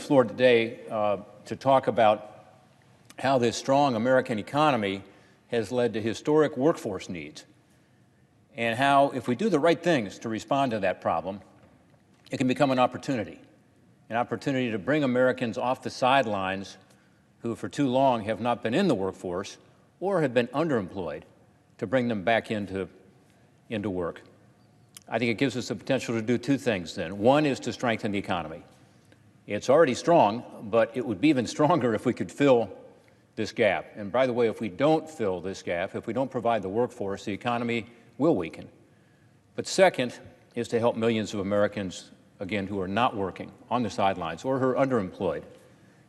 floor today to talk about how this strong American economy has led to historic workforce needs, and how, if we do the right things to respond to that problem, it can become an opportunity to bring Americans off the sidelines who for too long have not been in the workforce or have been underemployed, to bring them back into work. I think it gives us the potential to do two things then. One is to strengthen the economy. It's already strong, but it would be even stronger if we could fill this gap. And by the way, if we don't fill this gap, if we don't provide the workforce, the economy will weaken. But second is to help millions of Americans, again, who are not working on the sidelines or who are underemployed,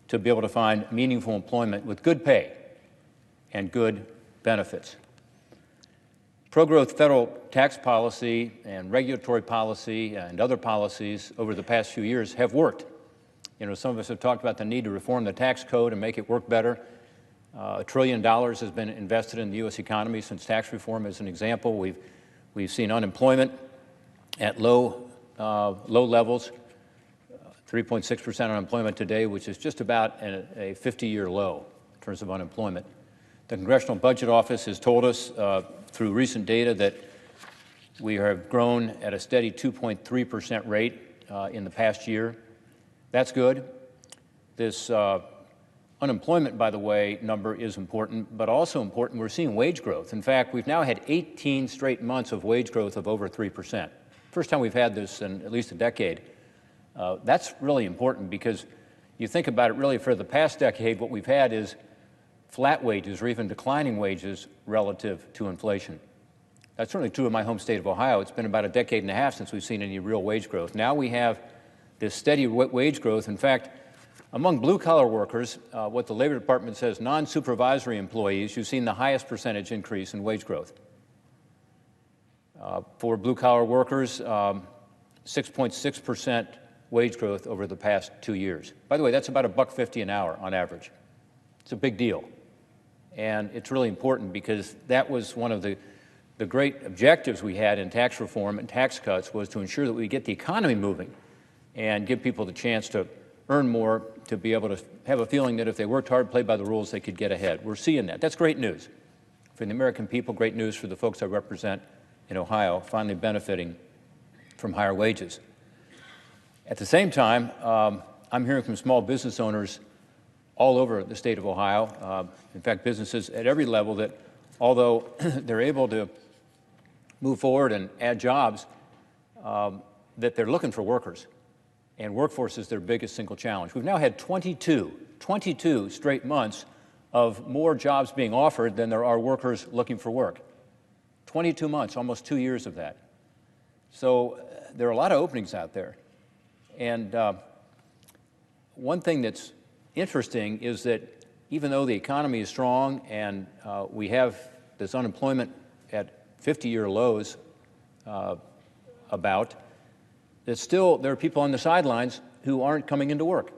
to be able to find meaningful employment with good pay and good benefits. Pro-growth federal tax policy and regulatory policy and other policies over the past few years have worked. Some of us have talked about the need to reform the tax code and make it work better. $1 trillion has been invested in the U.S. economy since tax reform. As an example, we've seen unemployment at low levels, 3.6% unemployment today, which is just about a 50-year low in terms of unemployment. The Congressional Budget Office has told us through recent data that we have grown at a steady 2.3% rate in the past year. That's good. This unemployment, by the way, number is important, but also important, we're seeing wage growth. In fact, we've now had 18 straight months of wage growth of over 3%. First time we've had this in at least a decade. That's really important because you think about it, really for the past decade, what we've had is flat wages or even declining wages relative to inflation. That's certainly true in my home state of Ohio. It's been about a decade and a half since we've seen any real wage growth. Now we have this steady wage growth. In fact, among blue-collar workers, what the Labor Department says, non-supervisory employees, you've seen the highest percentage increase in wage growth. For blue-collar workers, 6.6% wage growth over the past 2 years. By the way, that's about $1.50 an hour on average. It's a big deal. And it's really important because that was one of the great objectives we had in tax reform and tax cuts, was to ensure that we get the economy moving and give people the chance to earn more, to be able to have a feeling that if they worked hard, played by the rules, they could get ahead. We're seeing that. That's great news for the American people, great news for the folks I represent in Ohio, finally benefiting from higher wages. At the same time, I'm hearing from small business owners all over the state of Ohio, in fact, businesses at every level, that although they're able to move forward and add jobs, that they're looking for workers. And workforce is their biggest single challenge. We've now had 22 straight months of more jobs being offered than there are workers looking for work. 22 months, almost 2 years of that. So there are a lot of openings out there. And one thing that's interesting is that even though the economy is strong and we have this unemployment at 50-year lows that still there are people on the sidelines who aren't coming into work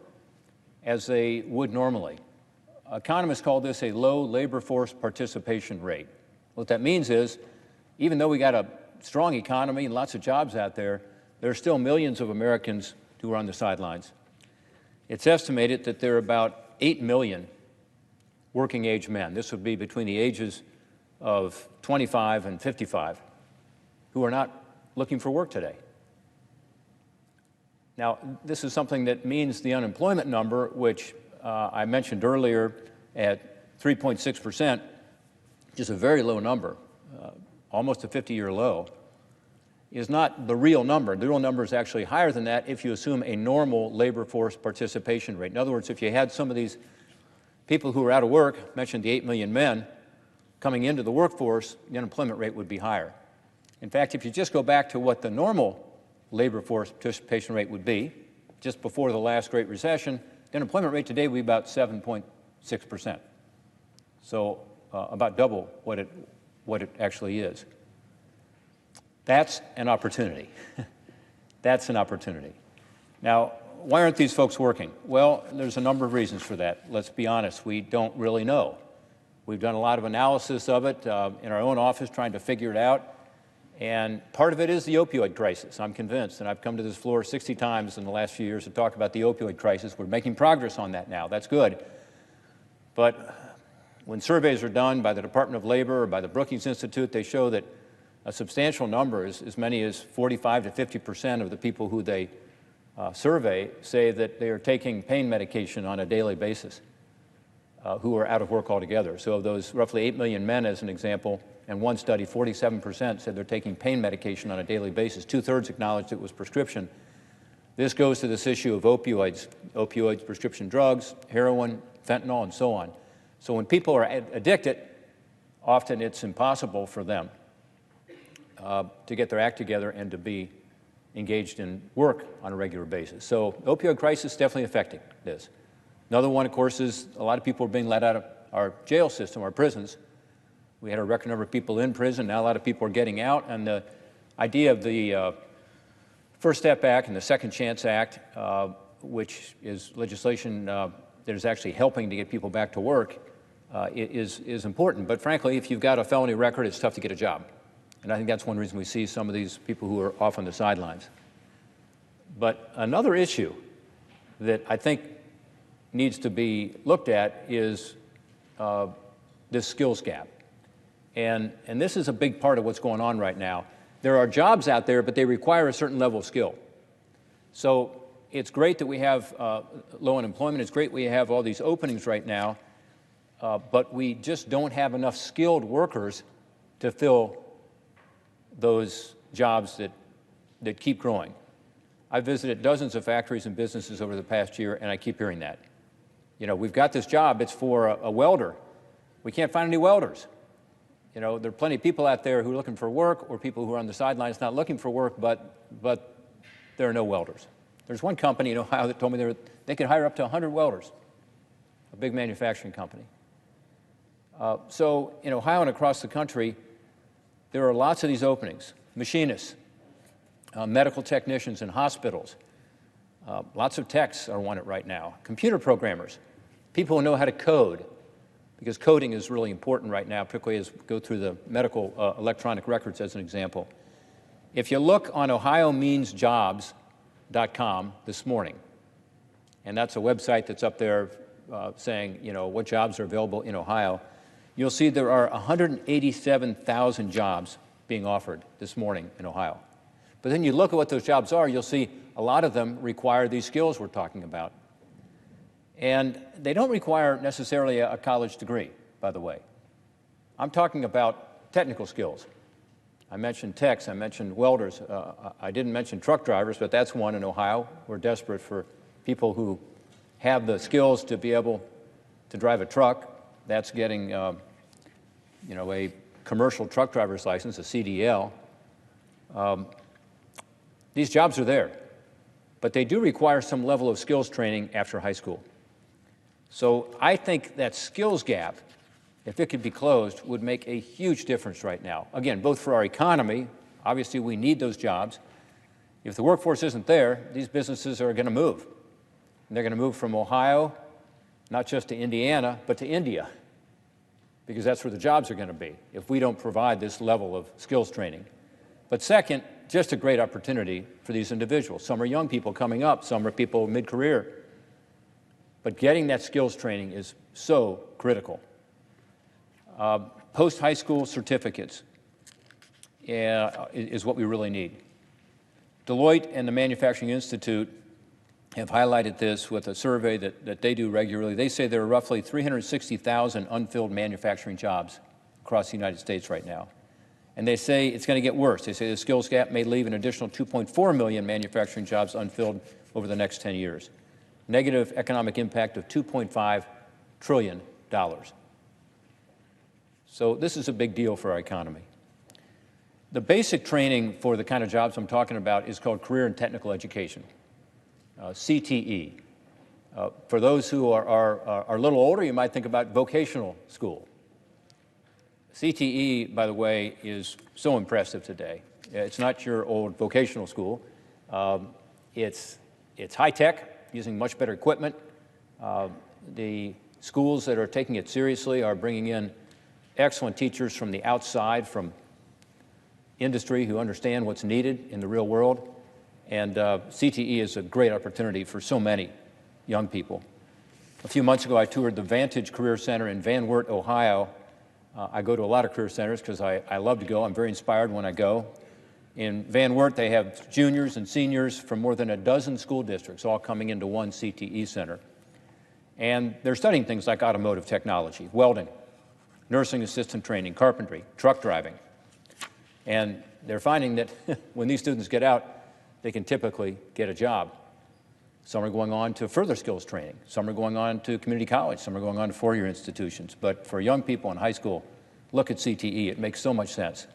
as they would normally. Economists call this a low labor force participation rate. What that means is, even though we got a strong economy and lots of jobs out there, there are still millions of Americans who are on the sidelines. It's estimated that there are about 8 million working-age men, this would be between the ages of 25 and 55, who are not looking for work today. Now, this is something that means the unemployment number, which I mentioned earlier at 3.6%, which is a very low number, almost a 50-year low, is not the real number. The real number is actually higher than that if you assume a normal labor force participation rate. In other words, if you had some of these people who are out of work, mentioned the 8 million men, coming into the workforce, the unemployment rate would be higher. In fact, if you just go back to what the normal labor force participation rate would be, just before the last Great Recession, the unemployment rate today would be about 7.6%. So about double what it actually is. That's an opportunity. That's an opportunity. Now, why aren't these folks working? Well, there's a number of reasons for that. Let's be honest, we don't really know. We've done a lot of analysis of it in our own office trying to figure it out, And part of it is the opioid crisis, I'm convinced. And I've come to this floor 60 times in the last few years to talk about the opioid crisis. We're making progress on that now. That's good. But when surveys are done by the Department of Labor or by the Brookings Institute, they show that a substantial number, as many as 45 to 50% of the people who they survey say that they are taking pain medication on a daily basis, who are out of work altogether. So of those roughly 8 million men, as an example, and one study, 47% said they're taking pain medication on a daily basis. 2/3 acknowledged it was prescription. This goes to this issue of opioids, prescription drugs, heroin, fentanyl, and so on. So when people are addicted, often it's impossible for them to get their act together and to be engaged in work on a regular basis. So the opioid crisis is definitely affecting this. Another one, of course, is a lot of people are being let out of our jail system, our prisons. We had a record number of people in prison. Now a lot of people are getting out. And the idea of the First Step Act and the Second Chance Act, which is legislation that is actually helping to get people back to work, is important. But frankly, if you've got a felony record, it's tough to get a job. And I think that's one reason we see some of these people who are off on the sidelines. But another issue that I think needs to be looked at is this skills gap. And this is a big part of what's going on right now. There are jobs out there, but they require a certain level of skill. So it's great that we have low unemployment. It's great we have all these openings right now, but we just don't have enough skilled workers to fill those jobs that keep growing. I've visited dozens of factories and businesses over the past year, and I keep hearing that. You know, we've got this job, it's for a welder. We can't find any welders. You know, there are plenty of people out there who are looking for work, or people who are on the sidelines not looking for work, but there are no welders. There's one company in Ohio that told me they could hire up to 100 welders, a big manufacturing company. So in Ohio and across the country, there are lots of these openings: machinists, medical technicians in hospitals. Lots of techs are wanted right now. Computer programmers, people who know how to code, because coding is really important right now, particularly as we go through the medical electronic records as an example. If you look on ohiomeansjobs.com this morning, and that's a website that's up there saying, you know, what jobs are available in Ohio, you'll see there are 187,000 jobs being offered this morning in Ohio. But then you look at what those jobs are, you'll see a lot of them require these skills we're talking about. And they don't require necessarily a college degree, by the way. I'm talking about technical skills. I mentioned techs, I mentioned welders. I didn't mention truck drivers, but that's one in Ohio. We're desperate for people who have the skills to be able to drive a truck. That's getting, you know, a commercial truck driver's license, a CDL. These jobs are there, but they do require some level of skills training after high school. So I think that skills gap, if it could be closed, would make a huge difference right now. Again, both for our economy, obviously we need those jobs. If the workforce isn't there, these businesses are going to move. And they're going to move from Ohio, not just to Indiana, but to India, because that's where the jobs are going to be if we don't provide this level of skills training. But second, just a great opportunity for these individuals. Some are young people coming up, some are people mid-career. But getting that skills training is so critical. Post-high school certificates is what we really need. Deloitte and the Manufacturing Institute have highlighted this with a survey that they do regularly. They say there are roughly 360,000 unfilled manufacturing jobs across the United States right now. And they say it's going to get worse. They say the skills gap may leave an additional 2.4 million manufacturing jobs unfilled over the next 10 years. Negative economic impact of $2.5 trillion. So this is a big deal for our economy. The basic training for the kind of jobs I'm talking about is called Career and Technical Education, CTE. For those who are a little older, you might think about vocational school. CTE, by the way, is so impressive today. It's not your old vocational school. It's high-tech, using much better equipment. The schools that are taking it seriously are bringing in excellent teachers from the outside, from industry who understand what's needed in the real world. And CTE is a great opportunity for so many young people. A few months ago, I toured the Vantage Career Center in Van Wert, Ohio. I go to a lot of career centers because I love to go. I'm very inspired when I go. In Van Wert, they have juniors and seniors from more than a dozen school districts all coming into one CTE center. And they're studying things like automotive technology, welding, nursing assistant training, carpentry, truck driving. And they're finding that when these students get out, they can typically get a job. Some are going on to further skills training. Some are going on to community college. Some are going on to four-year institutions. But for young people in high school, look at CTE. It makes so much sense.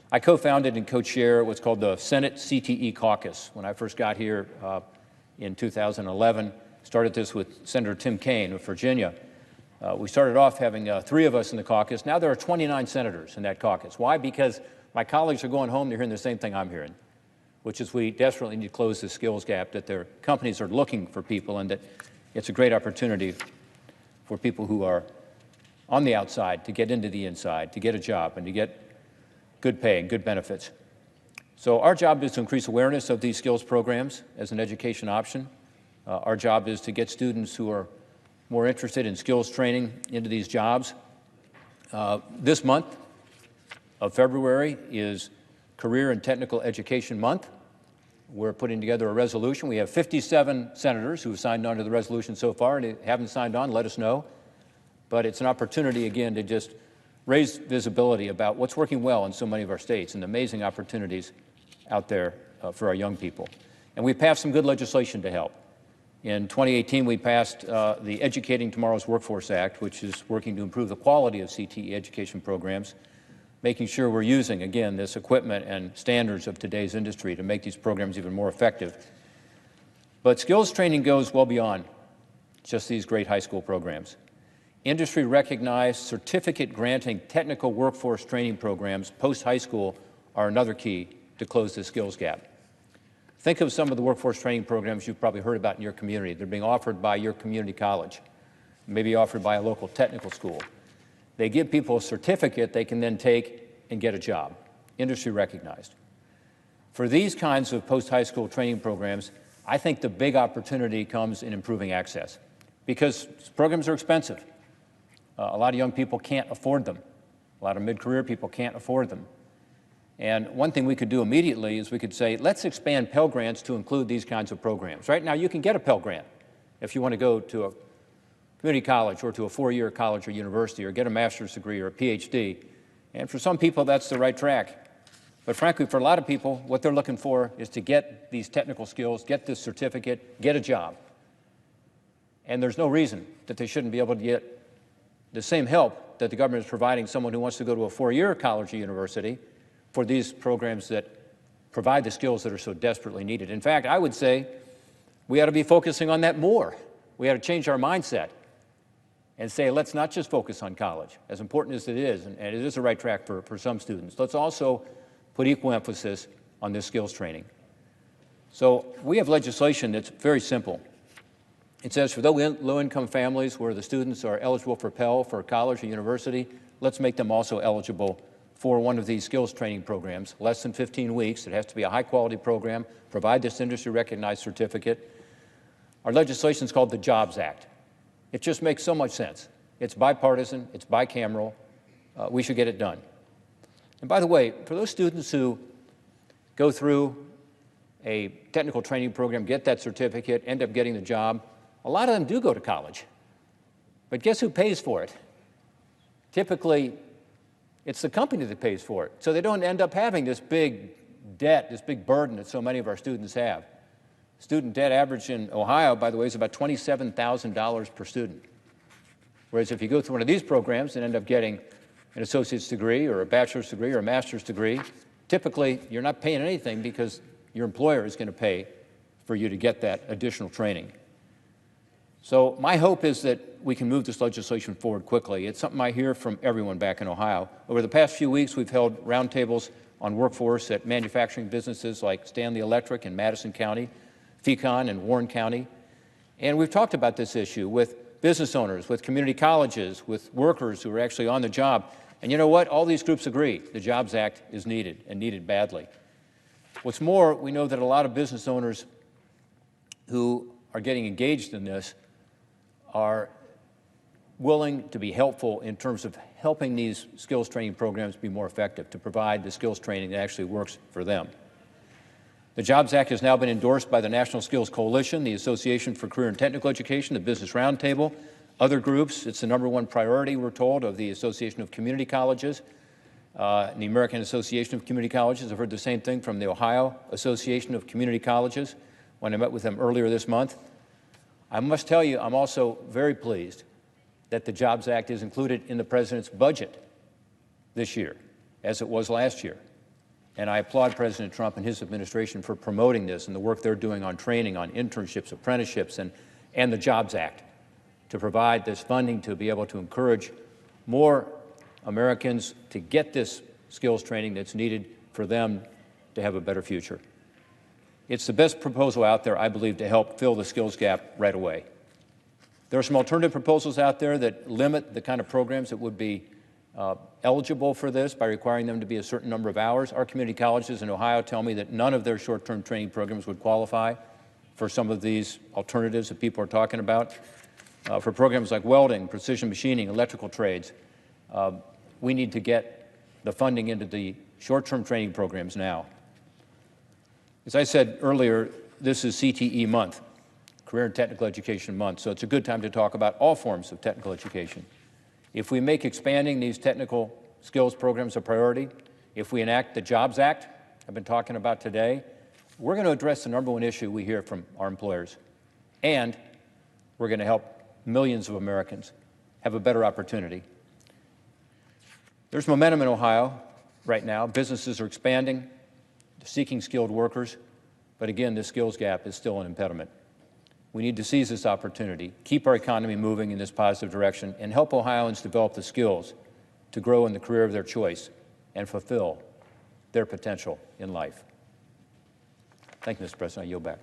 I co-founded and co-chair what's called the Senate CTE Caucus. When I first got here in 2011, started this with Senator Tim Kaine of Virginia. We started off having 3 of us in the caucus. Now there are 29 senators in that caucus. Why? Because my colleagues are going home, they're hearing the same thing I'm hearing, which is we desperately need to close the skills gap, that their companies are looking for people, and that it's a great opportunity for people who are on the outside to get into the inside, to get a job, and to get good pay and good benefits. So our job is to increase awareness of these skills programs as an education option. Our job is to get students who are more interested in skills training into these jobs. This month of February is Career and Technical Education Month. We're putting together a resolution. We have 57 senators who have signed on to the resolution so far, and if you haven't signed on, let us know. But it's an opportunity, again, to just raise visibility about what's working well in so many of our states and the amazing opportunities out there for our young people. And we passed some good legislation to help. In 2018, we passed the Educating Tomorrow's Workforce Act, which is working to improve the quality of CTE education programs, making sure we're using, again, this equipment and standards of today's industry to make these programs even more effective. But skills training goes well beyond just these great high school programs. Industry-recognized, certificate-granting technical workforce training programs post-high school are another key to close the skills gap. Think of some of the workforce training programs you've probably heard about in your community. They're being offered by your community college, maybe offered by a local technical school. They give people a certificate they can then take and get a job, industry recognized. For these kinds of post-high school training programs, I think the big opportunity comes in improving access, because programs are expensive. A lot of young people can't afford them. A lot of mid-career people can't afford them. And one thing we could do immediately is we could say, let's expand Pell Grants to include these kinds of programs. Right now, you can get a Pell Grant if you want to go to a community college or to a four-year college or university or get a master's degree or a PhD. And for some people, that's the right track. But frankly, for a lot of people, what they're looking for is to get these technical skills, get this certificate, get a job. And there's no reason that they shouldn't be able to get the same help that the government is providing someone who wants to go to a four-year college or university for these programs that provide the skills that are so desperately needed. In fact, I would say we ought to be focusing on that more. We ought to change our mindset and say, let's not just focus on college, as important as it is, and it is the right track for some students. Let's also put equal emphasis on this skills training. So we have legislation that's very simple. It says for those low-income families where the students are eligible for Pell, for college or university, let's make them also eligible for one of these skills training programs, less than 15 weeks. It has to be a high-quality program, provide this industry-recognized certificate. Our legislation is called the Jobs Act. It just makes so much sense. It's bipartisan, it's bicameral. We should get it done. And by the way, for those students who go through a technical training program, get that certificate, end up getting the job, a lot of them do go to college. But guess who pays for it? Typically, it's the company that pays for it. So they don't end up having this big debt, this big burden that so many of our students have. Student debt average in Ohio, by the way, is about $27,000 per student. Whereas if you go through one of these programs and end up getting an associate's degree or a bachelor's degree or a master's degree, typically you're not paying anything because your employer is going to pay for you to get that additional training. So my hope is that we can move this legislation forward quickly. It's something I hear from everyone back in Ohio. Over the past few weeks, we've held roundtables on workforce at manufacturing businesses like Stanley Electric in Madison County, Fecon in Warren County. And we've talked about this issue with business owners, with community colleges, with workers who are actually on the job. And you know what? All these groups agree the Jobs Act is needed, and needed badly. What's more, we know that a lot of business owners who are getting engaged in this are willing to be helpful in terms of helping these skills training programs be more effective, to provide the skills training that actually works for them. The Jobs Act has now been endorsed by the National Skills Coalition, the Association for Career and Technical Education, the Business Roundtable, other groups. It's the #1 priority, we're told, of the Association of Community Colleges, and the American Association of Community Colleges. I've heard the same thing from the Ohio Association of Community Colleges when I met with them earlier this month. I must tell you, I'm also very pleased that the Jobs Act is included in the President's budget this year, as it was last year. And I applaud President Trump and his administration for promoting this and the work they're doing on training, on internships, apprenticeships, and the Jobs Act to provide this funding to be able to encourage more Americans to get this skills training that's needed for them to have a better future. It's the best proposal out there, I believe, to help fill the skills gap right away. There are some alternative proposals out there that limit the kind of programs that would be eligible for this by requiring them to be a certain number of hours. Our community colleges in Ohio tell me that none of their short-term training programs would qualify for some of these alternatives that people are talking about. For programs like welding, precision machining, electrical trades, we need to get the funding into the short-term training programs now. As I said earlier, this is CTE month, Career and Technical Education month, so it's a good time to talk about all forms of technical education. If we make expanding these technical skills programs a priority, if we enact the Jobs Act I've been talking about today, we're going to address the #1 issue we hear from our employers, and we're going to help millions of Americans have a better opportunity. There's momentum in Ohio right now. Businesses are expanding, seeking skilled workers, but again, the skills gap is still an impediment. We need to seize this opportunity, keep our economy moving in this positive direction, and help Ohioans develop the skills to grow in the career of their choice and fulfill their potential in life. Thank you, Mr. President. I yield back.